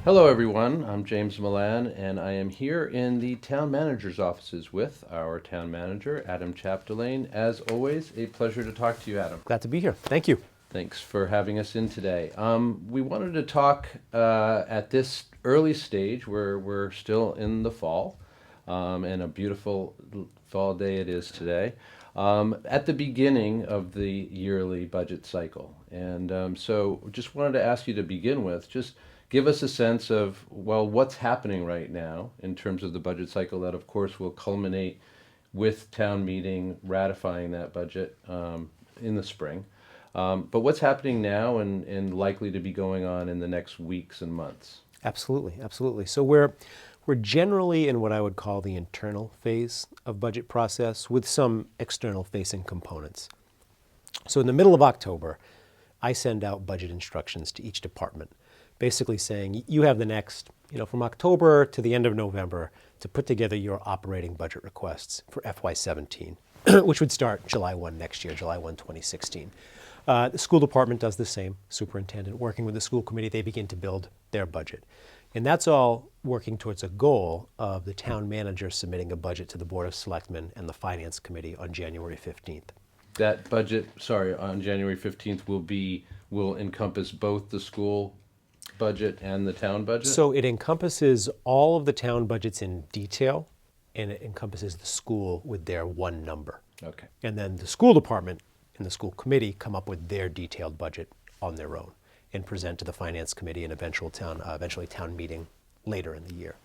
Hello, everyone. I'm James Milan, and I am here in the town manager's offices with our town manager, Adam Chapdelaine. As always, a pleasure to talk to you, Adam. Glad to be here. Thank you. Thanks for having us in today. We wanted to talk at this early stage where we're still in the fall, and a beautiful fall day it is today, at the beginning of the yearly budget cycle. And so just wanted to ask you to begin with, just give us a sense of, well, what's happening right now in terms of the budget cycle that, of course, will culminate with town meeting ratifying that budget in the spring. But what's happening now and likely to be going on in the next weeks and months? Absolutely, absolutely. So we're generally in what I would call the internal phase of budget process with some external facing components. So in the middle of October, I send out budget instructions to each department, basically saying you have the next, from October to the end of November to put together your operating budget requests for FY17, which would start July 1 next year, July 1, 2016. The school department does the same. Superintendent working with the school committee, they begin to build their budget. And that's all working towards a goal of the town manager submitting a budget to the Board of Selectmen and the Finance Committee on January 15th. That budget, on January 15th will encompass both the school budget and the town budget? So it encompasses all of the town budgets in detail, and it encompasses the school with their one number. Okay. And then the school department and the school committee come up with their detailed budget on their own and present to the Finance Committee and eventually town meeting later in the year.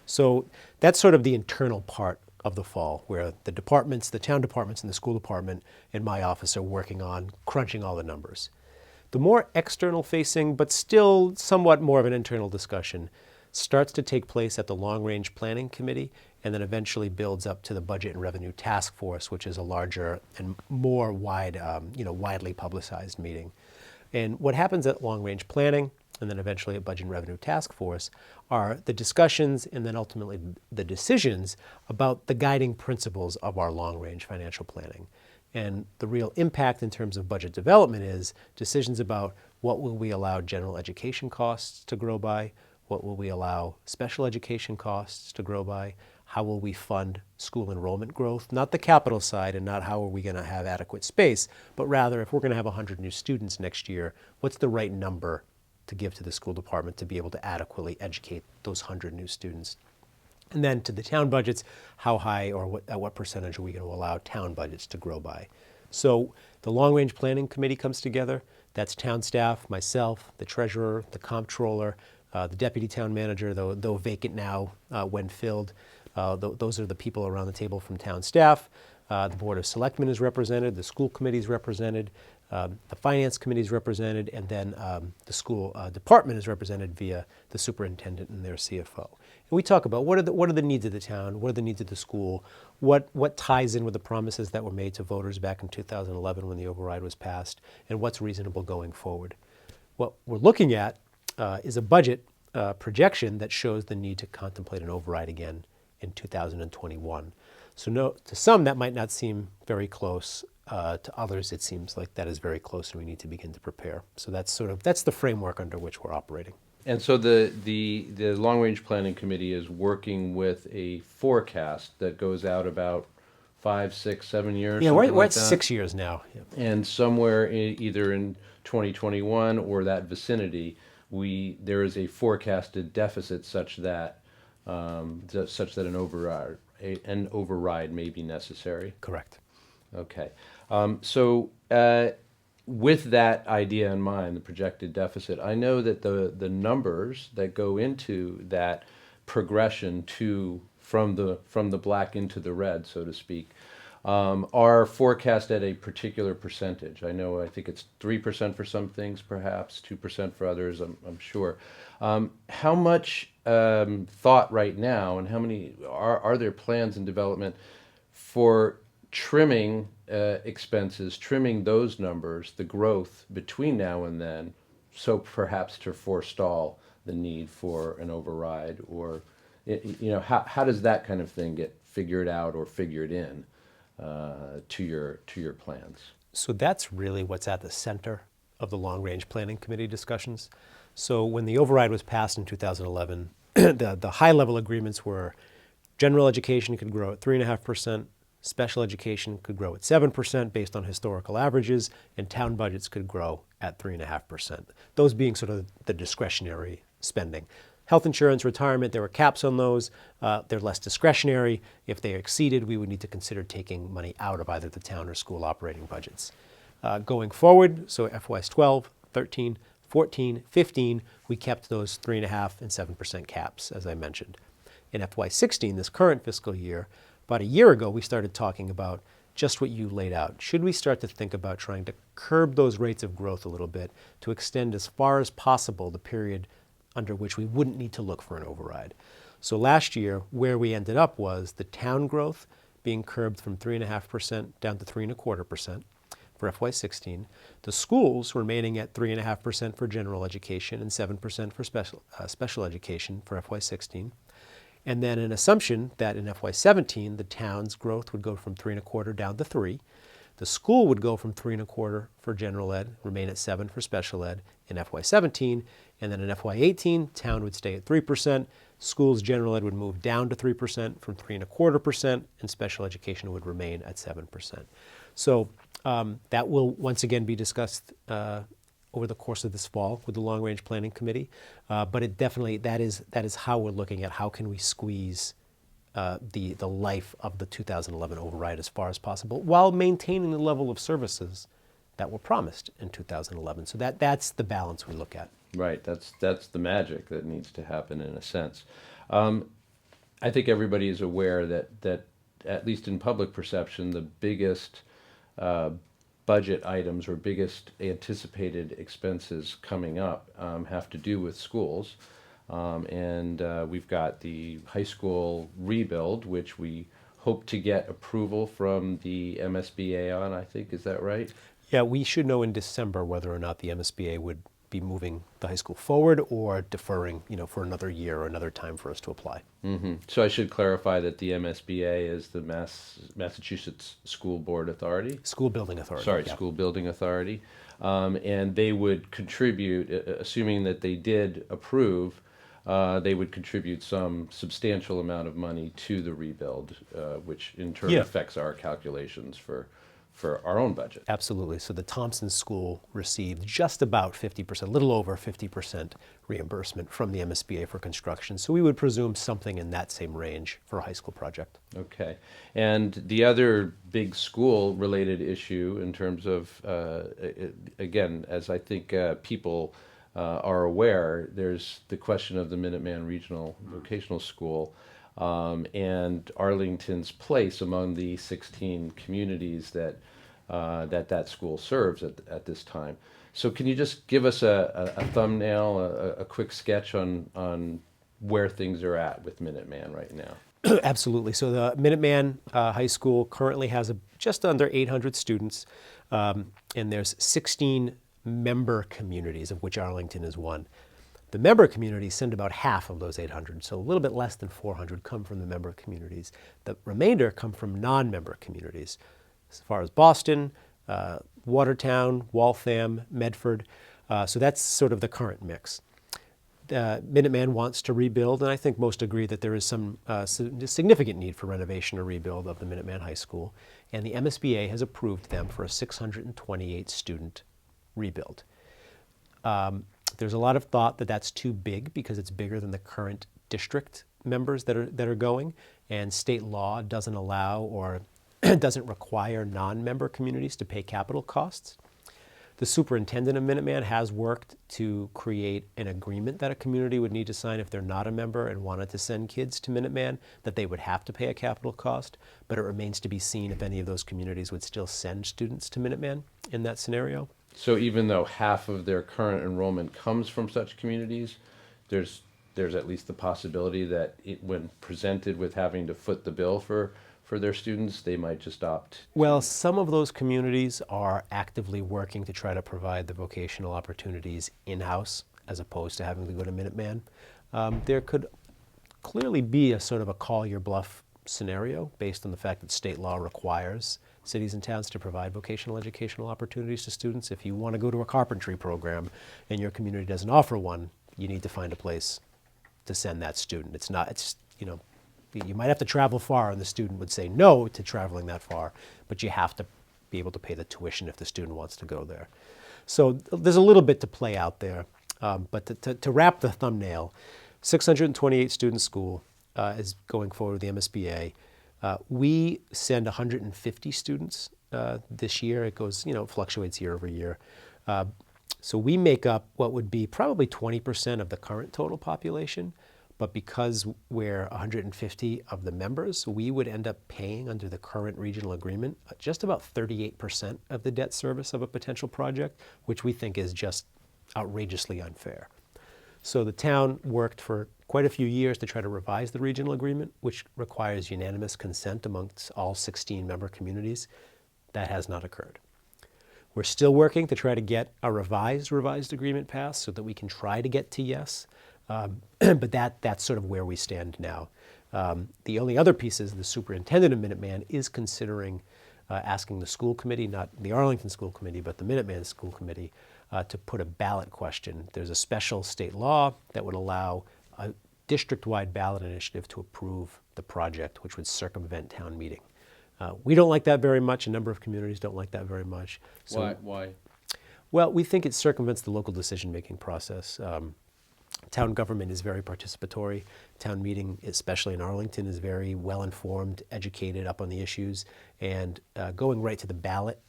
So that's sort of the internal part of the fall, where the departments, the town departments and the school department and my office are working on crunching all the numbers. The more external facing, but still somewhat more of an internal discussion, starts to take place at the Long Range Planning Committee and then eventually builds up to the Budget and Revenue Task Force, which is a larger and more widely publicized meeting. And what happens at Long Range Planning and then eventually at Budget and Revenue Task Force are the discussions and then ultimately the decisions about the guiding principles of our long-range financial planning. And the real impact in terms of budget development is decisions about what will we allow general education costs to grow by, what will we allow special education costs to grow by, how will we fund school enrollment growth, not the capital side and not how are we going to have adequate space, but rather if we're going to have 100 new students next year, what's the right number to give to the school department to be able to adequately educate those 100 new students. And then to the town budgets, how high or at what percentage are we going to allow town budgets to grow by? So the Long Range Planning Committee comes together. That's town staff, myself, the treasurer, the comptroller, the deputy town manager, though vacant now when filled. Those are the people around the table from town staff. The Board of Selectmen is represented, the school committee is represented, the Finance Committee is represented, and then the school department is represented via the superintendent and their CFO. And we talk about what are the needs of the town, what are the needs of the school, what ties in with the promises that were made to voters back in 2011 when the override was passed, and what's reasonable going forward. What we're looking at is a budget projection that shows the need to contemplate an override again in 2021. So to some that might not seem very close. To others it seems like that is very close and we need to begin to prepare. So that's the framework under which we're operating. And so the Long Range Planning Committee is working with a forecast that goes out about 5, 6, 7 years. Yeah, we're like at that. 6 years now. Yeah. And somewhere either in 2021 or that vicinity, there is a forecasted deficit such that an override may be necessary. Correct. Okay. With that idea in mind, the projected deficit, I know that the numbers that go into that progression from the black into the red, so to speak, are forecast at a particular percentage. I think it's 3% for some things, perhaps 2% for others. I'm sure. How much thought right now, and how many are there plans in development for trimming expenses, trimming those numbers, the growth between now and then, so perhaps to forestall the need for an override, or how does that kind of thing get figured out or figured in to your plans? So that's really what's at the center of the Long Range Planning Committee discussions. So when the override was passed in 2011, the high-level agreements were general education could grow at 3.5%, special education could grow at 7% based on historical averages, and town budgets could grow at 3.5%. Those being sort of the discretionary spending. Health insurance, retirement, there were caps on those. They're less discretionary. If they are exceeded, we would need to consider taking money out of either the town or school operating budgets. Going forward, so FYs 12, 13, 14, 15, we kept those 3.5% and 7% caps, as I mentioned. In FY16, this current fiscal year, about a year ago, we started talking about just what you laid out. Should we start to think about trying to curb those rates of growth a little bit to extend as far as possible the period under which we wouldn't need to look for an override? So last year, where we ended up was the town growth being curbed from 3.5% down to 3.25% for FY16, the schools remaining at 3.5% for general education and 7% for special education for FY16, and then an assumption that in FY17 the town's growth would go from 3.25 down to 3. The school would go from 3.25 for general ed, remain at 7 for special ed in FY17, and then in FY18 town would stay at 3%. Schools general ed would move down to 3% from 3.25%, and special education would remain at 7%. So that will once again be discussed over the course of this fall with the Long Range Planning Committee. But it definitely, that is how we're looking at how can we squeeze the life of the 2011 override as far as possible while maintaining the level of services that were promised in 2011. So that's the balance we look at. Right, that's the magic that needs to happen in a sense. I think everybody is aware that at least in public perception, the biggest budget items or biggest anticipated expenses coming up have to do with schools. And we've got the high school rebuild, which we hope to get approval from the MSBA on, I think. Is that right? Yeah, we should know in December whether or not the MSBA would be moving the high school forward or deferring, for another year or another time for us to apply. Mm-hmm. So I should clarify that the MSBA is the Massachusetts School Board Authority. School Building Authority. Sorry, yeah. School Building Authority. And they would contribute, assuming that they did approve, they would contribute some substantial amount of money to the rebuild, which in turn Yeah. affects our calculations for our own budget. Absolutely. So the Thompson School received just about 50%, a little over 50% reimbursement from the MSBA for construction. So we would presume something in that same range for a high school project. Okay. And the other big school-related issue in terms of, again, as I think people are aware, there's the question of the Minuteman Regional Vocational School and Arlington's place among the 16 communities that that school serves at this time. So can you just give us a thumbnail, a quick sketch on where things are at with Minuteman right now? Absolutely. So the Minuteman High School currently has just under 800 students, and there's 16 member communities, of which Arlington is one. The member communities send about half of those 800, so a little bit less than 400 come from the member communities. The remainder come from non-member communities, as far as Boston, Watertown, Waltham, Medford. So that's sort of the current mix. Minuteman wants to rebuild, and I think most agree that there is some significant need for renovation or rebuild of the Minuteman High School, and the MSBA has approved them for a 628 student rebuild. There's a lot of thought that that's too big because it's bigger than the current district members that are going, and state law doesn't allow or doesn't require non-member communities to pay capital costs. The superintendent of Minuteman has worked to create an agreement that a community would need to sign if they're not a member and wanted to send kids to Minuteman, that they would have to pay a capital cost, but it remains to be seen if any of those communities would still send students to Minuteman in that scenario. So even though half of their current enrollment comes from such communities, there's at least the possibility that when presented with having to foot the bill for their students, they might just opt. Well, some of those communities are actively working to try to provide the vocational opportunities in-house as opposed to having to go to Minuteman. There could clearly be a sort of a call your bluff scenario based on the fact that state law requires cities and towns to provide vocational educational opportunities to students. If you want to go to a carpentry program and your community doesn't offer one, you need to find a place to send that student. You might have to travel far, and the student would say no to traveling that far, but you have to be able to pay the tuition if the student wants to go there. So there's a little bit to play out there, but to wrap the thumbnail, 628 student school is going forward with the MSBA. We send 150 students this year. It goes, fluctuates year over year. So we make up what would be probably 20% of the current total population, but because we're 150 of the members, we would end up paying under the current regional agreement just about 38% of the debt service of a potential project, which we think is just outrageously unfair. So the town worked for quite a few years to try to revise the regional agreement, which requires unanimous consent amongst all 16 member communities. That has not occurred. We're still working to try to get a revised agreement passed so that we can try to get to yes. But that's sort of where we stand now. The only other piece is the superintendent of Minuteman is considering asking the school committee, not the Arlington School Committee, but the Minuteman School Committee, to put a ballot question. There's a special state law that would allow a district-wide ballot initiative to approve the project, which would circumvent town meeting. We don't like that very much. A number of communities don't like that very much. So, Why? well, we think it circumvents the local decision-making process. Town government is very participatory. Town meeting, especially in Arlington, is very well-informed, educated, up on the issues. And going right to the ballot,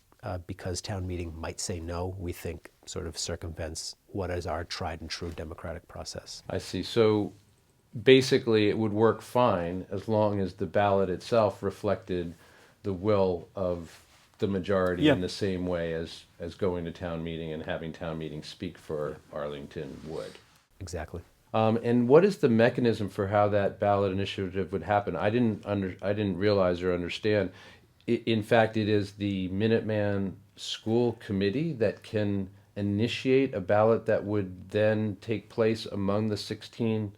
because town meeting might say no, we think sort of circumvents what is our tried and true democratic process. I see. So basically it would work fine as long as the ballot itself reflected the will of the majority in the same way as going to town meeting and having town meeting speak for Arlington would. Exactly. And what is the mechanism for how that ballot initiative would happen? I didn't realize or understand. In fact, it is the Minuteman School Committee that can initiate a ballot that would then take place among the 16,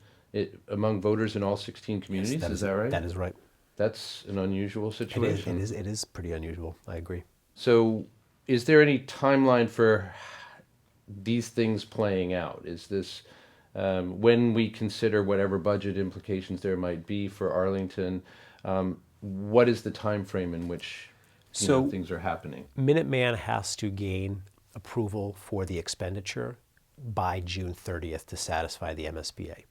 among voters in all 16 communities. Yes, is that right? That is right. That's an unusual situation. It is pretty unusual. I agree. So, is there any timeline for these things playing out? Is this when we consider whatever budget implications there might be for Arlington? What is the time frame in which things are happening? Minuteman has to gain approval for the expenditure by June 30th to satisfy the MSBA.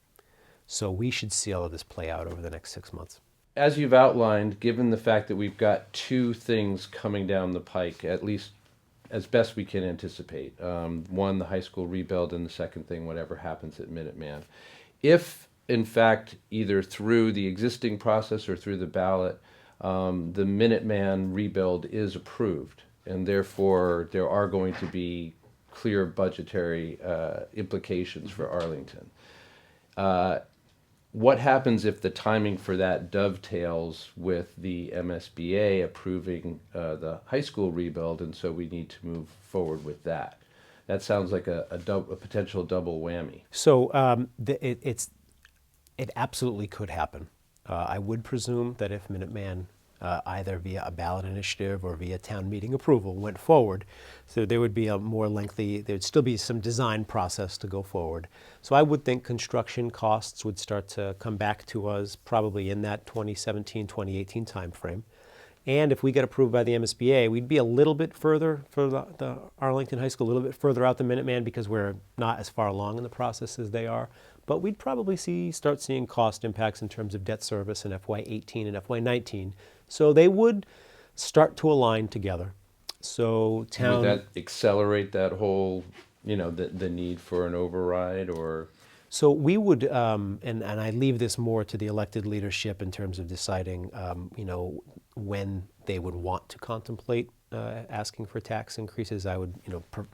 So we should see all of this play out over the next 6 months. As you've outlined, given the fact that we've got two things coming down the pike, at least as best we can anticipate, one, the high school rebuild, and the second thing, whatever happens at Minuteman. If, in fact, either through the existing process or through the ballot, the Minuteman rebuild is approved, and therefore there are going to be clear budgetary implications for Arlington. What happens if the timing for that dovetails with the MSBA approving the high school rebuild, and so we need to move forward with that? That sounds like a potential double whammy. So it absolutely could happen. I would presume that if Minuteman, either via a ballot initiative or via town meeting approval, went forward, so there would be a more lengthy, there'd still be some design process to go forward. So I would think construction costs would start to come back to us probably in that 2017, 2018 timeframe. And if we get approved by the MSBA, we'd be a little bit further for the Arlington High School, a little bit further out than Minuteman because we're not as far along in the process as they are. But we'd probably start seeing cost impacts in terms of debt service in FY18 and FY19. So they would start to align together. So town... Would that accelerate that whole, the need for an override, or... So we would, and I leave this more to the elected leadership in terms of deciding, when they would want to contemplate asking for tax increases. I would,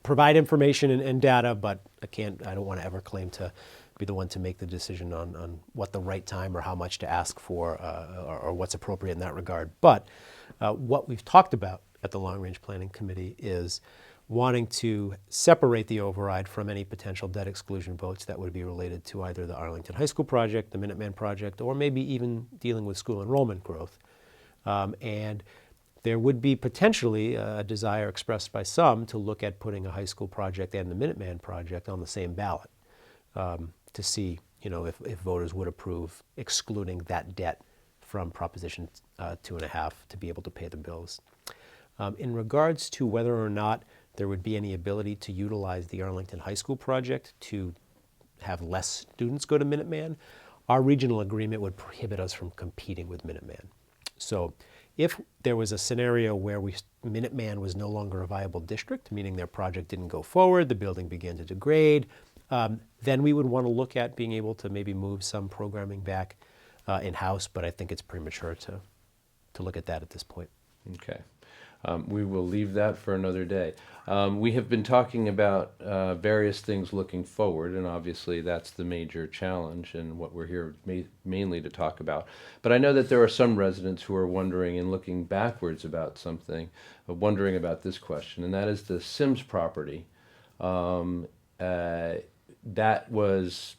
provide information and data, but I don't want to ever claim to be the one to make the decision on what the right time or how much to ask for or what's appropriate in that regard. But what we've talked about at the Long Range Planning Committee is wanting to separate the override from any potential debt exclusion votes that would be related to either the Arlington High School project, the Minuteman project, or maybe even dealing with school enrollment growth. And there would be potentially a desire expressed by some to look at putting a high school project and the Minuteman project on the same ballot to see, if voters would approve excluding that debt from Proposition 2.5 to be able to pay the bills. In regards to whether or not there would be any ability to utilize the Arlington High School project to have less students go to Minuteman, our regional agreement would prohibit us from competing with Minuteman. So if there was a scenario where Minuteman was no longer a viable district, meaning their project didn't go forward, the building began to degrade, then we would want to look at being able to maybe move some programming back in-house, but I think it's premature to look at that at this point. Okay. We will leave that for another day. We have been talking about various things looking forward, and obviously that's the major challenge and what we're here mainly to talk about. But I know that there are some residents who are wondering and looking backwards about something, wondering about this question, and that is the Sims property. That was,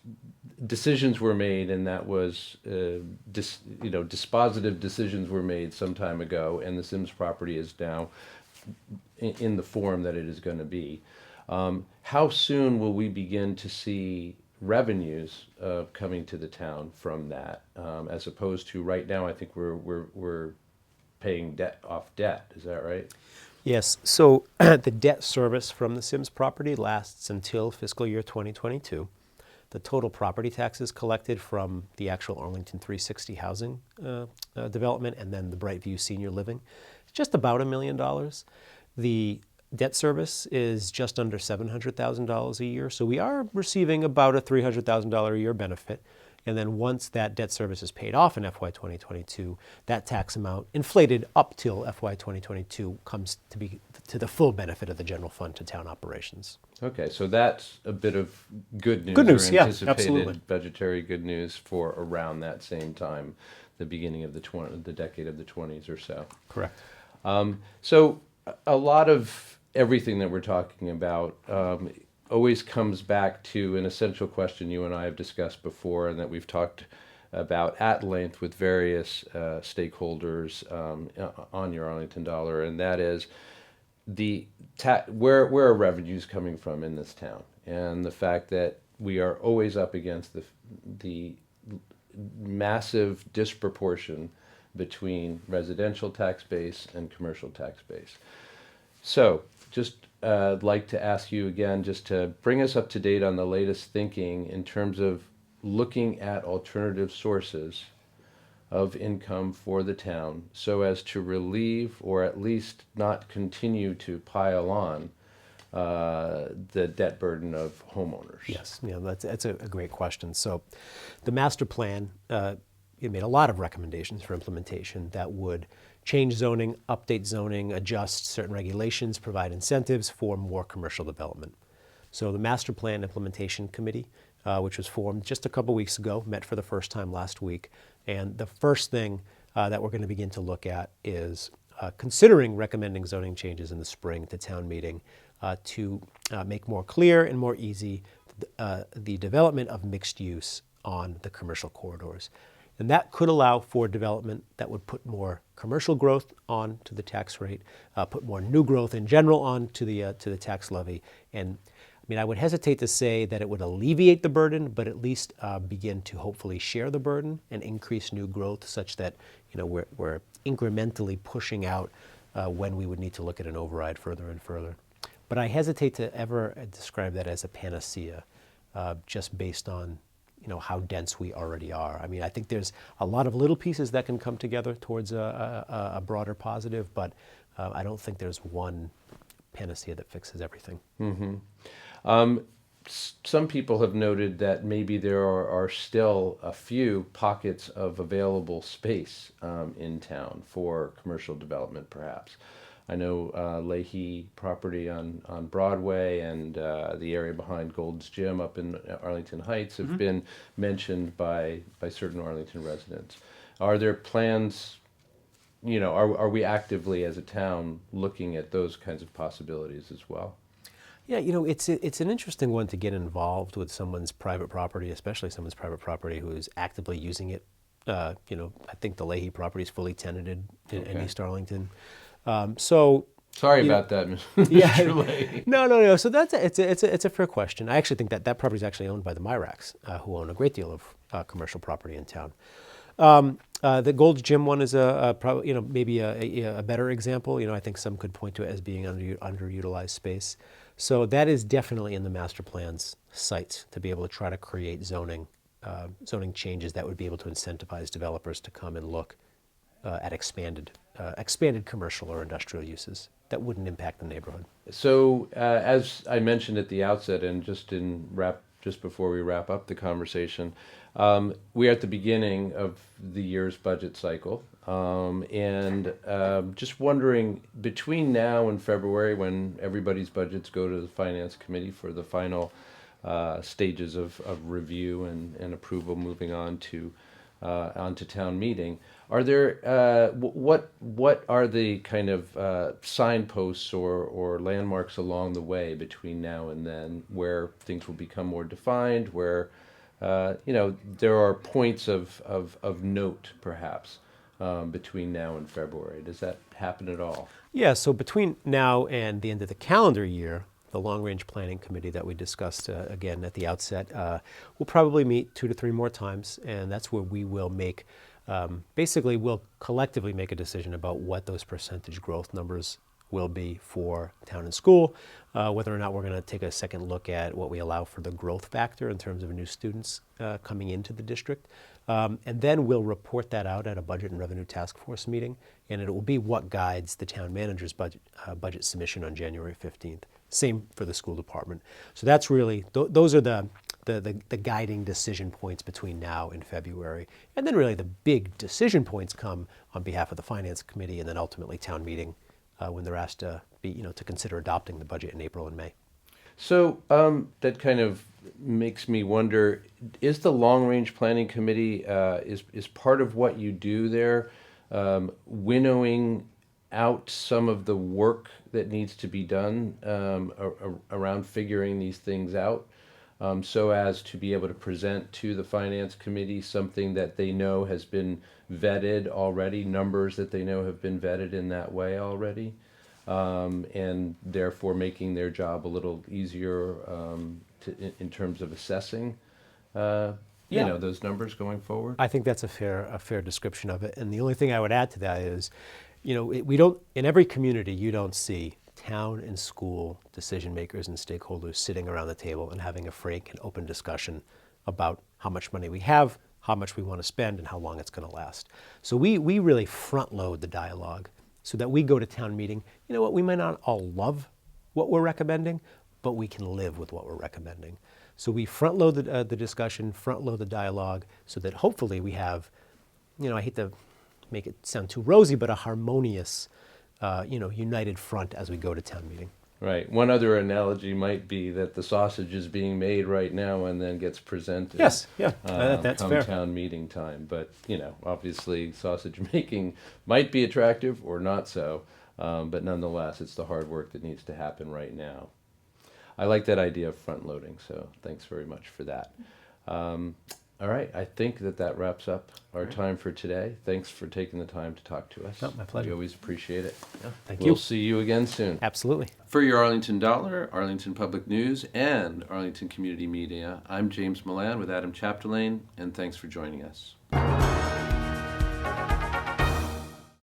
decisions were made, and that was, dispositive decisions were made some time ago, and the Sims property is now in the form that it is going to be. How soon will we begin to see revenues coming to the town from that, as opposed to right now? I think we're paying debt off debt. Is that right? Yes, so the debt service from the Sims property lasts until fiscal year 2022. The total property taxes collected from the actual Arlington 360 housing development and then the Brightview Senior Living is just about $1 million. The debt service is just under $700,000 a year, so we are receiving about a $300,000 a year benefit. And then once that debt service is paid off in FY 2022, that tax amount inflated up till FY 2022 comes to be to the full benefit of the general fund to town operations. Okay, so that's a bit of good news. Good news, or yeah, anticipated absolutely. budgetary good news for around that same time, the beginning of the decade of the 20s or so. Correct. So a lot of everything that we're talking about always comes back to an essential question you and I have discussed before, and that we've talked about at length with various stakeholders on your Arlington Dollar, and that is where are revenues coming from in this town, and the fact that we are always up against the massive disproportion between residential tax base and commercial tax base. So just I'd like to ask you again just to bring us up to date on the latest thinking in terms of looking at alternative sources of income for the town so as to relieve or at least not continue to pile on the debt burden of homeowners. Yes, that's a great question. So the master plan, it made a lot of recommendations for implementation that would change zoning, update zoning, adjust certain regulations, provide incentives for more commercial development. So the Master Plan Implementation Committee, which was formed just a couple weeks ago, met for the first time last week. And the first thing that we're going to begin to look at is considering recommending zoning changes in the spring to town meeting to make more clear and more easy the development of mixed use on the commercial corridors. And that could allow for development that would put more commercial growth onto the tax rate, put more new growth in general onto the tax levy. And I would hesitate to say that it would alleviate the burden, but at least begin to hopefully share the burden and increase new growth, such that we're incrementally pushing out when we would need to look at an override further and further. But I hesitate to ever describe that as a panacea, just based on how dense we already are. I think there's a lot of little pieces that can come together towards a broader positive, but I don't think there's one panacea that fixes everything. Mm-hmm. Some people have noted that maybe there are still a few pockets of available space in town for commercial development, perhaps. I know Leahy property on Broadway and the area behind Gold's Gym up in Arlington Heights have been mentioned by certain Arlington residents. Are there plans, are we actively as a town looking at those kinds of possibilities as well? Yeah, it's an interesting one to get involved with someone's private property, especially someone's private property who is actively using it. I think the Leahy property is fully tenanted in East Arlington. So Sorry you know, about that, Mr. yeah, Chapdelaine. no. So it's a fair question. I actually think that property is actually owned by the Myrax, who own a great deal of commercial property in town. The Gold's Gym one is probably maybe a better example. I think some could point to it as being underutilized space. So that is definitely in the master plan's sights to be able to try to create zoning changes that would be able to incentivize developers to come and look at expanded commercial or industrial uses that wouldn't impact the neighborhood. So, as I mentioned at the outset, and just before we wrap up the conversation, we are at the beginning of the year's budget cycle, and just wondering between now and February, when everybody's budgets go to the Finance Committee for the final stages of review and approval, moving on to onto town meeting. Are there what are the kind of signposts or landmarks along the way between now and then where things will become more defined, where there are points of note perhaps between now and February? Does that happen at all? Yeah, so between now and the end of the calendar year, the long-range planning committee that we discussed again at the outset will probably meet 2 to 3 more times, and that's where we will make, basically we'll collectively make a decision about what those percentage growth numbers will be for town and school, whether or not we're going to take a second look at what we allow for the growth factor in terms of new students coming into the district. And then we'll report that out at a Budget and Revenue Task Force meeting, and it will be what guides the town manager's budget submission on January 15th. Same for the school department. So that's really, those are the guiding decision points between now and February. And then really the big decision points come on behalf of the Finance Committee and then ultimately town meeting when they're asked to to consider adopting the budget in April and May. So that kind of makes me wonder: is the long range planning committee is part of what you do there, winnowing out some of the work that needs to be done around figuring these things out, so as to be able to present to the finance committee something that they know has been vetted already, numbers that they know have been vetted in that way already, and therefore making their job a little easier in terms of assessing those numbers going forward? I think that's a fair description of it. And the only thing I would add to that is, we don't, in every community, you don't see town and school decision makers and stakeholders sitting around the table and having a frank and open discussion about how much money we have, how much we want to spend, and how long it's going to last. So we really front load the dialogue so that we go to town meeting. We might not all love what we're recommending, but we can live with what we're recommending. So we front load the discussion, front load the dialogue, so that hopefully we have, I hate to make it sound too rosy, but a harmonious, united front as we go to town meeting. Right. One other analogy might be that the sausage is being made right now and then gets presented. Yes, yeah, that's come fair. Town meeting time. But obviously, sausage making might be attractive or not so. But nonetheless, it's the hard work that needs to happen right now. I like that idea of front loading. So thanks very much for that. All right, I think that wraps up our time for today. Thanks for taking the time to talk to us. Oh, my pleasure. We always appreciate it. Yeah, thank We'll you. see you again soon. Absolutely. For your Arlington Dollar, Arlington Public News, and Arlington Community Media, I'm James Milan with Adam Chapdelaine, and thanks for joining us.